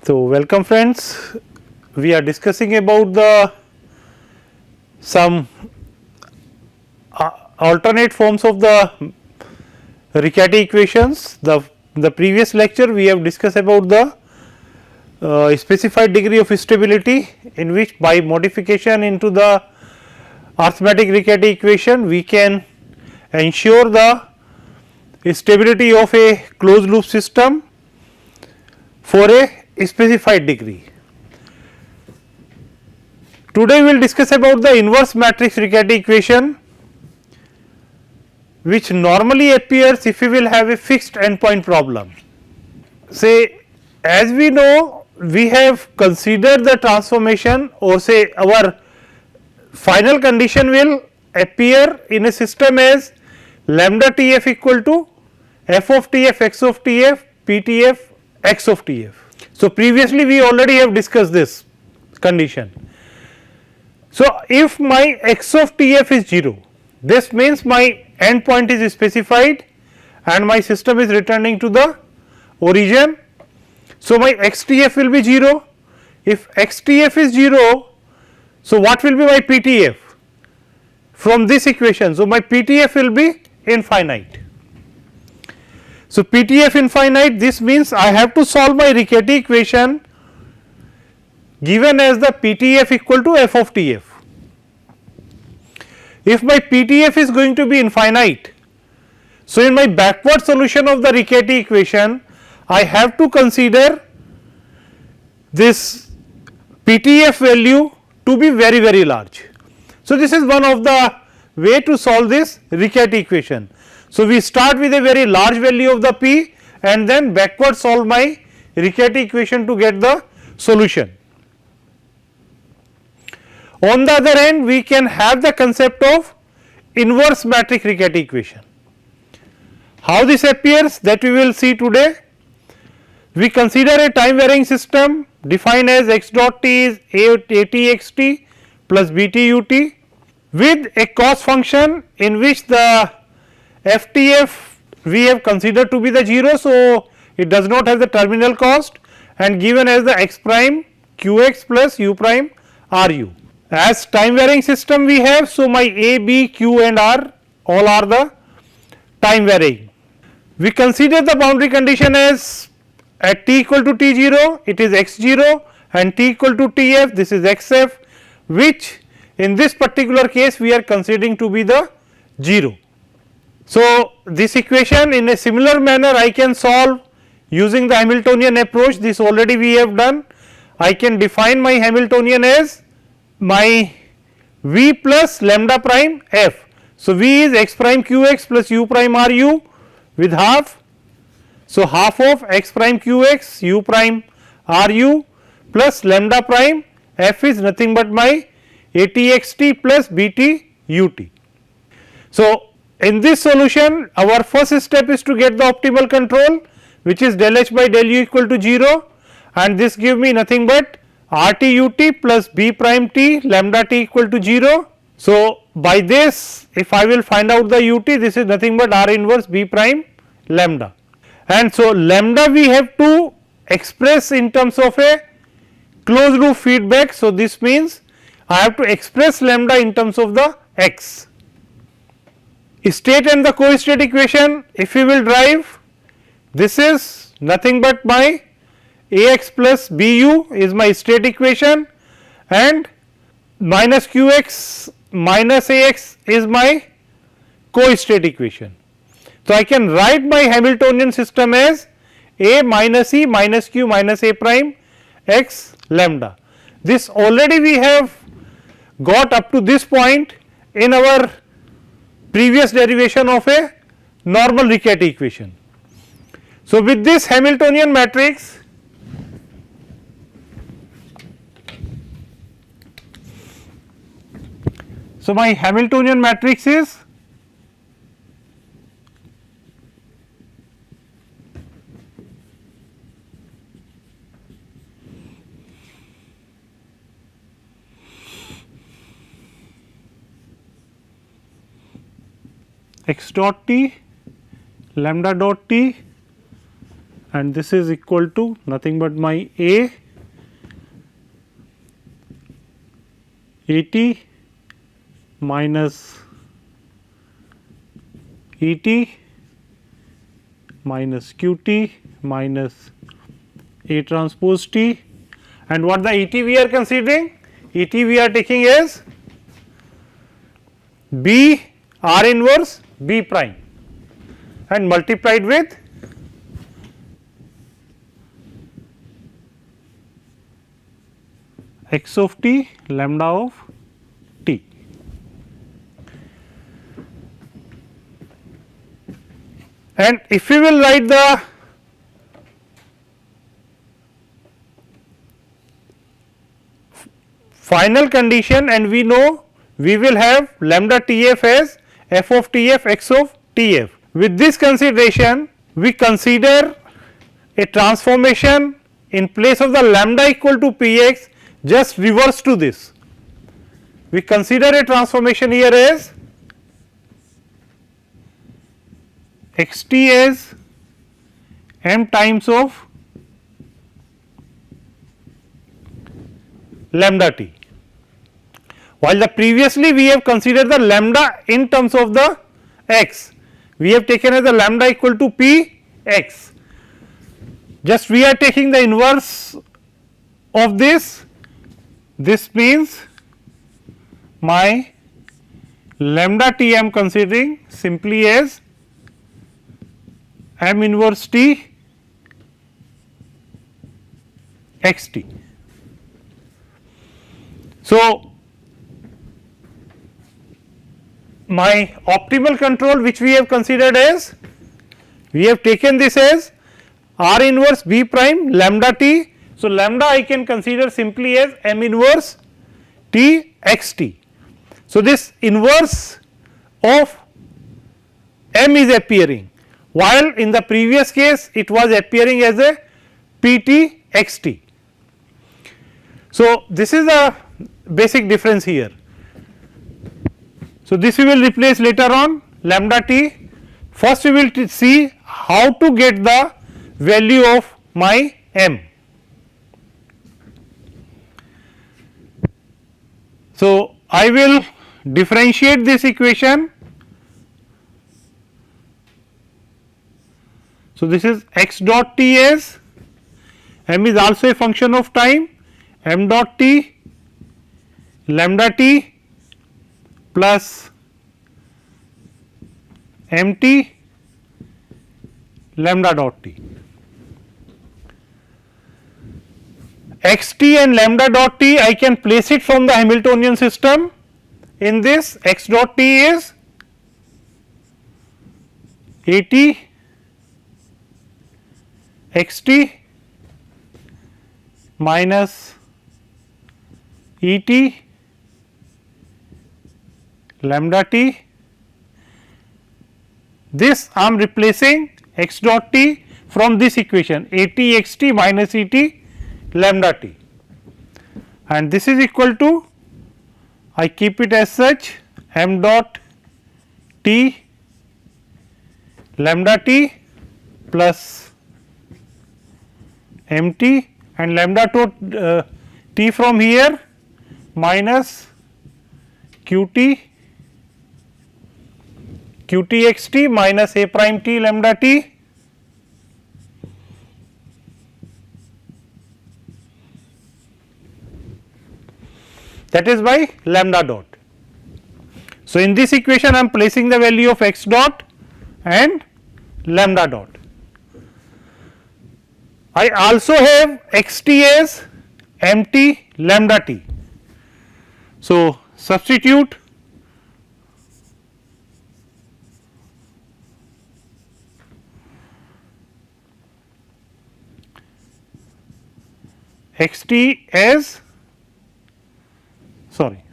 So, welcome friends, we are discussing about the some alternate forms of the Riccati equations. The previous lecture we have discussed about the specified degree of stability, in which by modification into the arithmetic Riccati equation we can ensure the stability of a closed loop system for a specified degree. Today we will discuss about the inverse matrix Riccati equation, which normally appears if we will have a fixed endpoint problem. Say, as we know, we have considered the transformation, or say our final condition will appear in a system as lambda T f equal to f of T f x of T f p T f x of T f. So, previously we already have discussed this condition. So, if my x of T f is 0, this means my end point is specified and my system is returning to the origin. So, my x T f will be 0. If x T f is 0, so what will be my p T f from this equation? So, my p T f will be infinite. So, p T f infinite, this means I have to solve my Riccati equation given as the p T f equal to f of T f. If my p T f is going to be infinite, so in my backward solution of the Riccati equation I have to consider this p T f value to be very large. So, this is one of the way to solve this Riccati equation. So, we start with a very large value of the p and then backward solve my Riccati equation to get the solution. On the other hand, we can have the concept of inverse matrix Riccati equation. How this appears, that we will see today. We consider a time varying system defined as x dot t is a t x t plus b t u t with a cost function in which the f t f we have considered to be the 0. So, it does not have the terminal cost and given as the x prime q x plus u prime r u. As time varying system we have, so my a, b, q and r all are the time varying. We consider the boundary condition as at t equal to t 0 it is x 0 and t equal to t f this is x f, which in this particular case we are considering to be the 0. So, this equation in a similar manner I can solve using the Hamiltonian approach, this already we have done. I can define my Hamiltonian as my v plus lambda prime f. So, v is x prime q x plus u prime r u with half. So, half of x prime q x u prime r u plus lambda prime f is nothing but my a t x t plus b t u t. So, in this solution our first step is to get the optimal control, which is del h by del u equal to 0 and this give me nothing but r t u t plus b prime t lambda t equal to 0. So, by this if I will find out the u t, this is nothing but r inverse b prime lambda, and so lambda we have to express in terms of a closed loop feedback. So, this means I have to express lambda in terms of the x. State and the co-state equation, if we will derive, this is nothing but my a x plus b u is my state equation and minus q x minus a x is my co-state equation. So, I can write my Hamiltonian system as a minus e minus q minus a prime x lambda. This already we have got up to this point in our previous derivation of a normal Riccati equation. So, with this Hamiltonian matrix, so my Hamiltonian matrix is x dot t lambda dot t and this is equal to nothing but my A AT minus ET minus QT minus A transpose T, and what the ET we are considering? ET we are taking as B R inverse B prime and multiplied with x of t lambda of t. And if we will write the final condition, and we know we will have lambda Tf as f of Tf x of Tf. With this consideration, we consider a transformation in place of the lambda equal to Px, just reverse to this. We consider a transformation here as xt as m times of lambda t, while the previously we have considered the lambda in terms of the x, we have taken as the lambda equal to p x. Just we are taking the inverse of this. This means my lambda t I am considering simply as m inverse t x t. So, my optimal control which we have considered as, we have taken this as R inverse B prime lambda t. So, lambda I can consider simply as m inverse t x t. So, this inverse of m is appearing, while in the previous case it was appearing as a p t x t. So, this is a basic difference here. So, this we will replace later on lambda t. First we will see how to get the value of my m. So, I will differentiate this equation. So, this is x dot t as m is also a function of time, m dot t lambda t plus m t lambda dot t. X t and lambda dot t I can place it from the Hamiltonian system. In this x dot t is A t x t minus E t lambda t. This I am replacing x dot t from this equation A t x t minus E t lambda t, and this is equal to, I keep it as such, m dot t lambda t plus m t and lambda to t from here minus q t x t minus a prime t lambda t. That is by lambda dot. So, in this equation I am placing the value of x dot and lambda dot. I also have x t as m t lambda t. So, substitute x t as, sorry,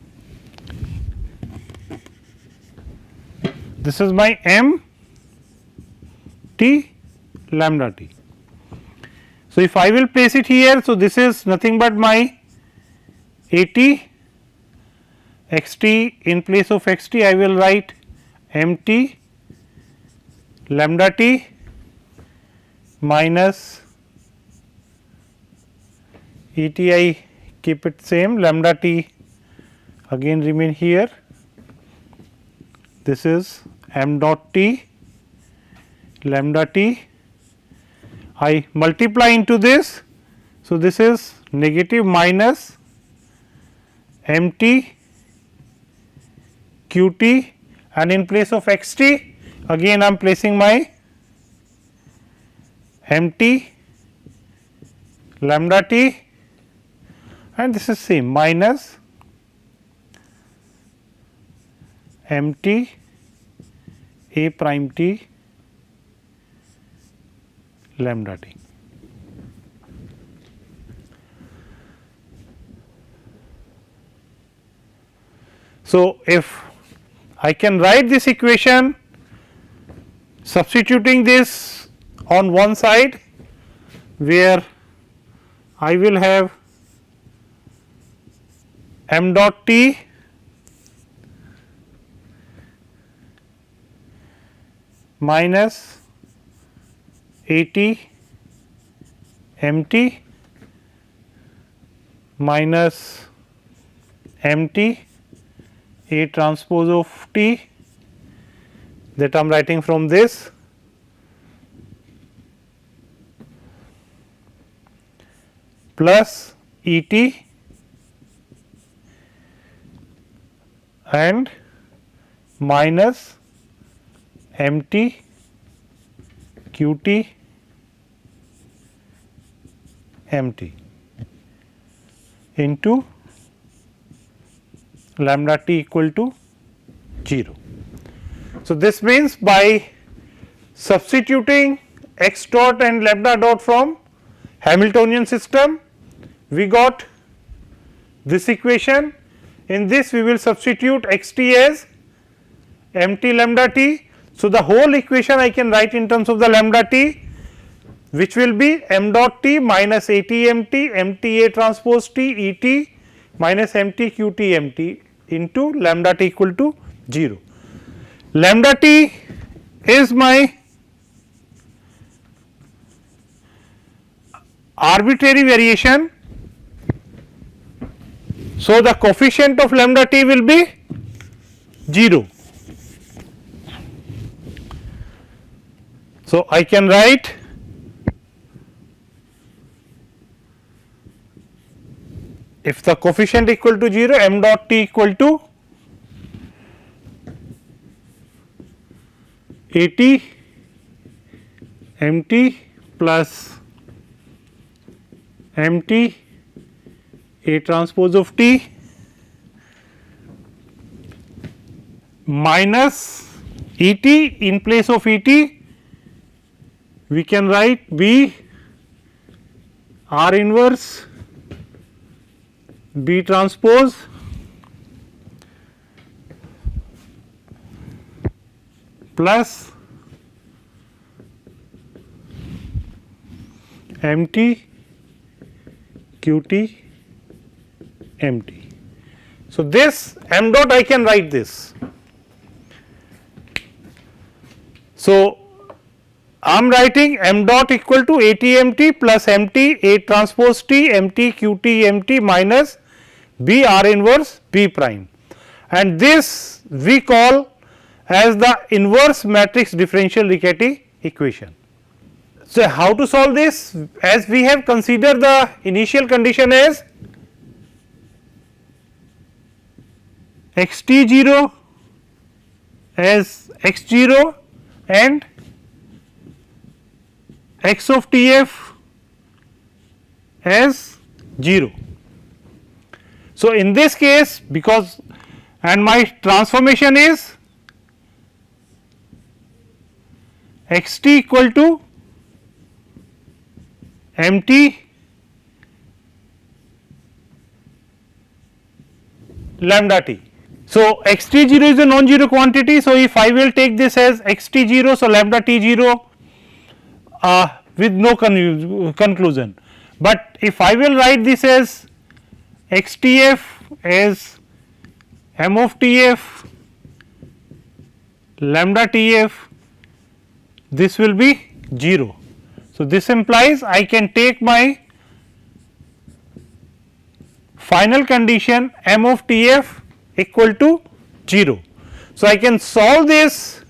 this is my m t lambda t. So, if I will place it here, so this is nothing but my A t x t, in place of x t I will write m t lambda t minus E t I keep it same, lambda t again remain here, this is m dot t lambda t, I multiply into this. So, this is negative minus m t q t, and in place of x t again I am placing my m t lambda t, and this is same minus m t a prime t lambda t. So, if I can write this equation substituting this on one side, where I will have m dot t minus a t m t minus m t a transpose of t, that I am writing from this, plus E t and minus m t q t m t into lambda t equal to 0. So, this means by substituting x dot and lambda dot from Hamiltonian system, we got this equation. In this we will substitute x t as m t lambda t. So, the whole equation I can write in terms of the lambda t, which will be m dot t minus a t m t a transpose t e t minus m t q t m t into lambda t equal to 0. Lambda t is my arbitrary variation. So, the coefficient of lambda t will be 0. So, I can write if the coefficient equal to 0, m dot t equal to a t m t plus m t a transpose of t minus E t, in place of E t we can write B R inverse B transpose plus M t q t m t. So, this m dot I can write this. So, I am writing m dot equal to a t m t plus m t a transpose t m t q t m t minus b r inverse b prime, and this we call as the inverse matrix differential Riccati equation. So, how to solve this? As we have considered the initial condition as x t 0 as x 0 and x of t f as 0. So, in this case, because and my transformation is x t equal to m t lambda t. So, x t 0 is a non-zero quantity. So, if I will take this as x t 0, so lambda t 0 with no conclusion, but if I will write this as x t f as m of t f lambda t f, this will be 0. So, this implies I can take my final condition m of T f equal to 0. So, I can solve this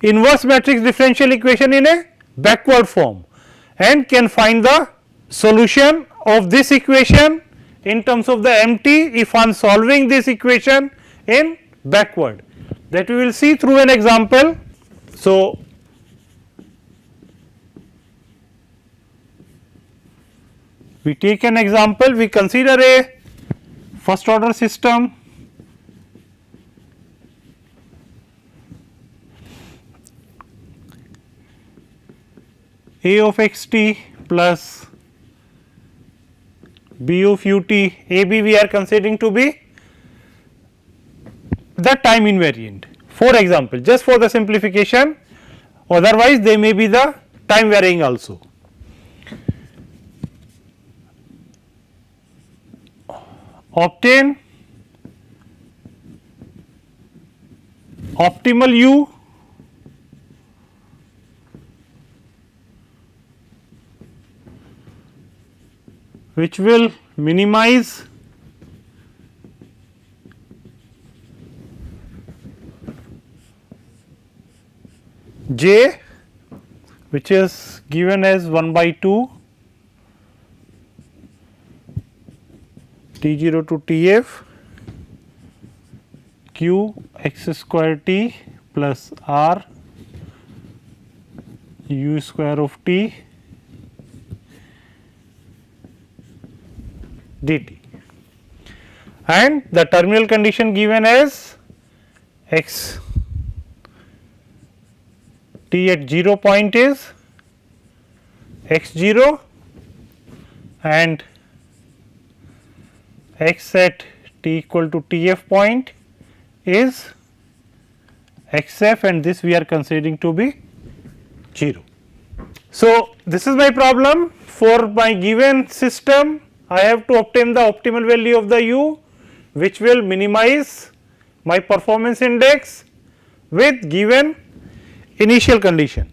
inverse matrix differential equation in a backward form and can find the solution of this equation in terms of the MT if I am solving this equation in backward, that we will see through an example. So, we take an example, we consider a first order system A of x t plus B of u t, A b we are considering to be the time invariant, for example, just for the simplification, otherwise they may be the time varying also. Obtain optimal u which will minimize j, which is given as 1 by 2 T 0 to T f q x square t plus r u square of t dt, and the terminal condition given as x t at 0 point is x 0 and x at t equal to T f point is x f, and this we are considering to be 0. So, this is my problem. For my given system I have to obtain the optimal value of the u which will minimize my performance index with given initial condition.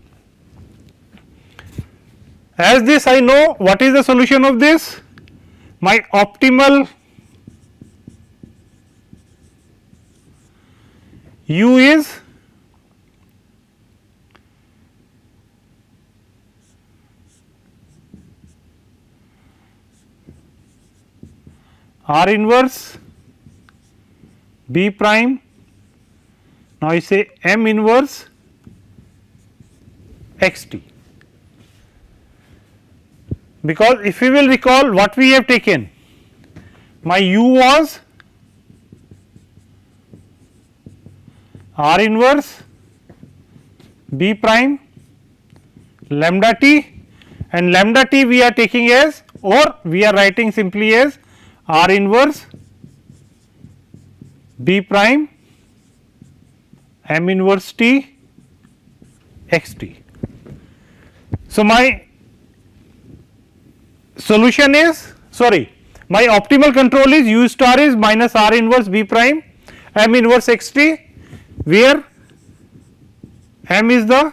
As this I know what is the solution of this, my optimal u is R inverse B prime, now I say M inverse x t, because if we will recall what we have taken, my u was R inverse B prime lambda t, and lambda t we are taking as, or we are writing simply as R inverse B prime M inverse t x t. So, my solution is, sorry, my optimal control is u star is minus R inverse B prime M inverse x t, where M is the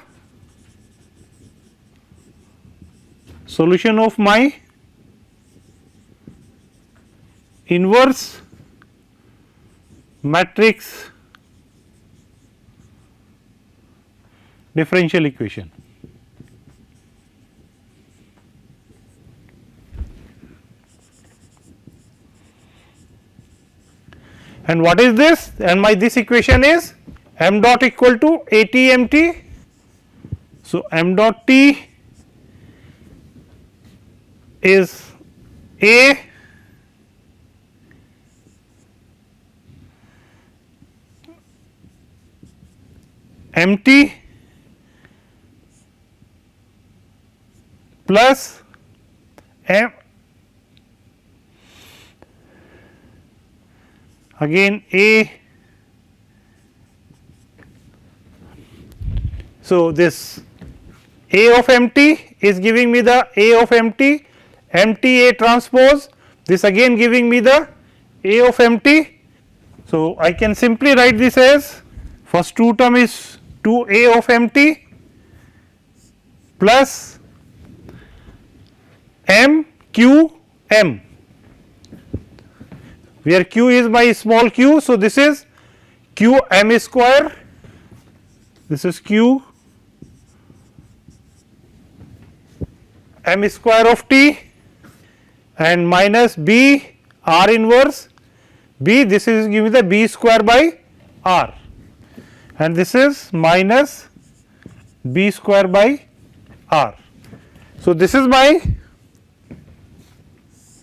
solution of my inverse matrix differential equation. And what is this? And my this equation is m dot equal to A t m t. So, m dot t is A m t plus m again A. So, this A of m t is giving me the A of m t A transpose, this again giving me the A of m t. So, I can simply write this as first two term is 2 A of m t plus m q m, where q is my small q. So, this is q m square, this is q m square of t, and minus b r inverse b, this is give me the b square by r, and this is minus b square by r. So, this is my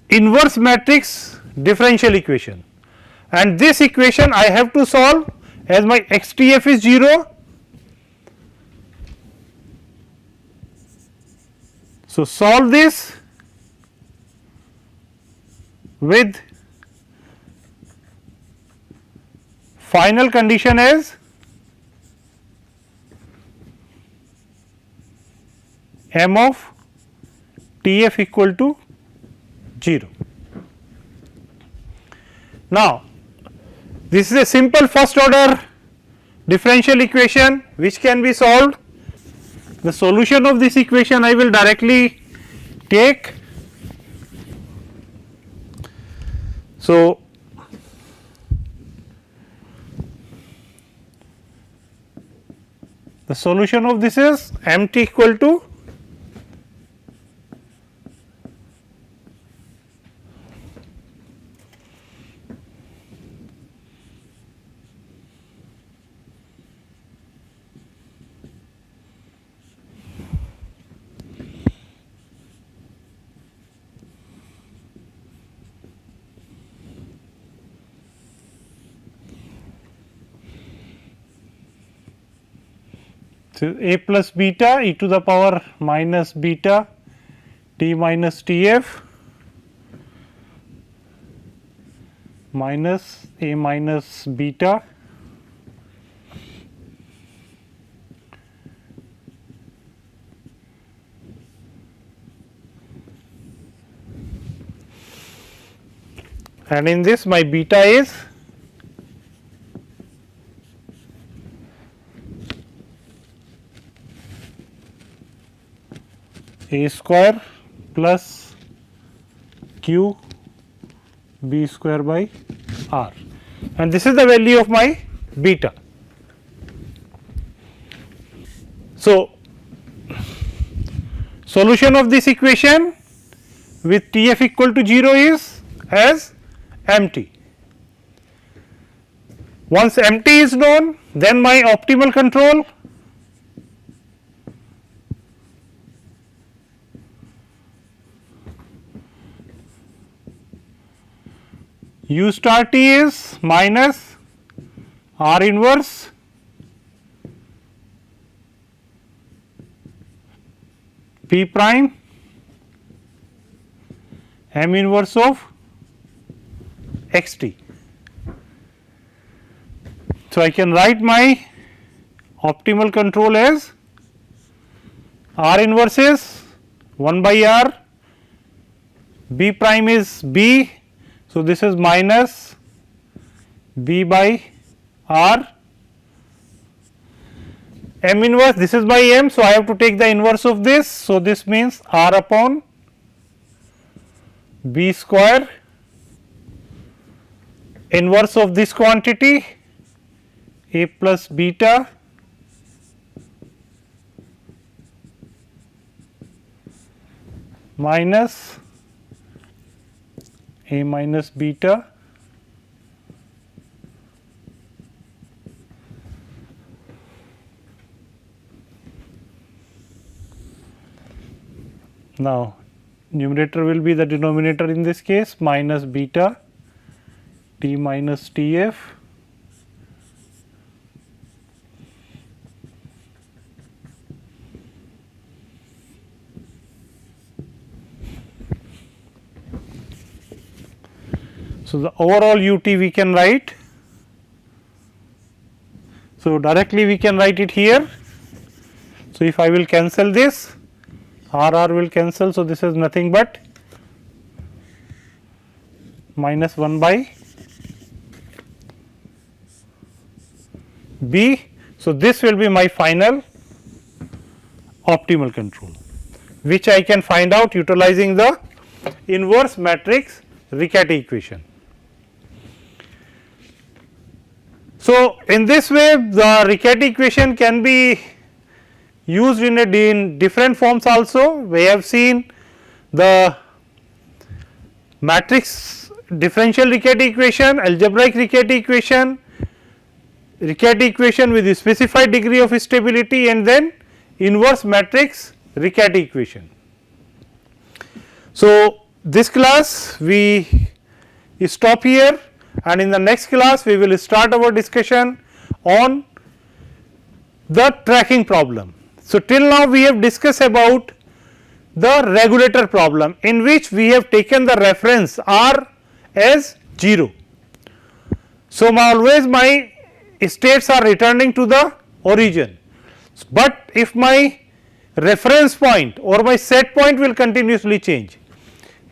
inverse matrix differential equation, and this equation I have to solve as my XTF is 0. So, solve this with final condition as m of TF equal to 0. Now, this is a simple first order differential equation which can be solved. The solution of this equation I will directly take. So, the solution of this is mt equal to a plus beta e to the power minus beta t minus Tf minus a minus beta and in this my beta is a square plus q b square by r, and this is the value of my beta. So, solution of this equation with Tf equal to 0 is as mt. Once mt is known, then my optimal control u star t is minus r inverse p prime m inverse of x t. So, I can write my optimal control as r inverse is 1 by r, b prime is b. So, this is minus b by r, m inverse, this is by m. So, I have to take the inverse of this. So, this means r upon b square inverse of this quantity a plus beta minus a minus beta now numerator will be the denominator in this case minus beta t minus Tf So, the overall ut we can write. So, directly we can write it here. So, if I will cancel this, r will cancel. So, this is nothing but minus 1 by b. So, this will be my final optimal control, which I can find out utilizing the inverse matrix Riccati equation. So, in this way the Riccati equation can be used in different forms also. We have seen the matrix differential Riccati equation, algebraic Riccati equation, Riccati equation with a specified degree of stability, and then inverse matrix Riccati equation. So, this class we stop here, and in the next class we will start our discussion on the tracking problem. So, till now we have discussed about the regulator problem, in which we have taken the reference R as 0. So, always my states are returning to the origin, but if my reference point or my set point will continuously change,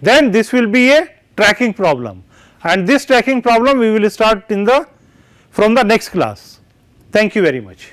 then this will be a tracking problem, and this tracking problem we will start from the next class. Thank you very much.